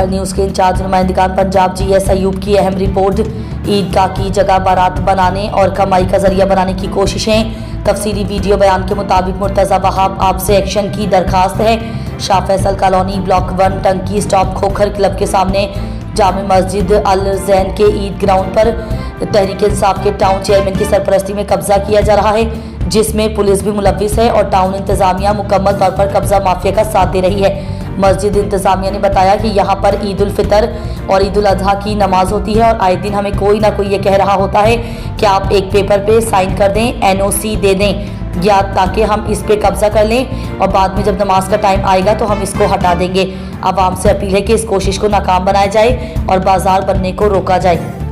खबर न्यूज़ के in charge नुमाइंदगान Punjab GS Ayub की अहम रिपोर्ट। ईदगाह की जगह बारात बनाने और कमाई का जरिया बनाने की कोशिशें। तफसीली वीडियो बयान के मुताबिक मुर्तज़ा वहाब आपसे एक्शन की दरखास्त है। शाह फैसल कॉलोनी ब्लॉक 1 टंकी स्टॉप खोखर क्लब के सामने जामे मस्जिद अल जैन के ईद ग्राउंड पर तहरीक इंसाफ के टाउन चेयरमैन की सरपरस्ती में कब्जा किया जा रहा है, जिसमें पुलिस भी मुलव्विस है और टाउन इंतजामिया मुकम्मल तौर पर कब्जा माफिया का साथ दे रही है। मस्जिद इंतजामिया ने बताया कि यहाँ पर ईद उल फितर और ईद उल अजहा की नमाज होती है और आए दिन हमें कोई ना कोई ये कह रहा होता है कि आप एक पेपर पे साइन कर दें, NOC दे दें, या ताकि हम इस पे कब्जा कर लें और बाद में जब नमाज का टाइम आएगा तो हम इसको हटा देंगे। आवाम से अपील है कि इस कोशिश को नाकाम बनाया जाए और बाजार बनने को रोका जाए।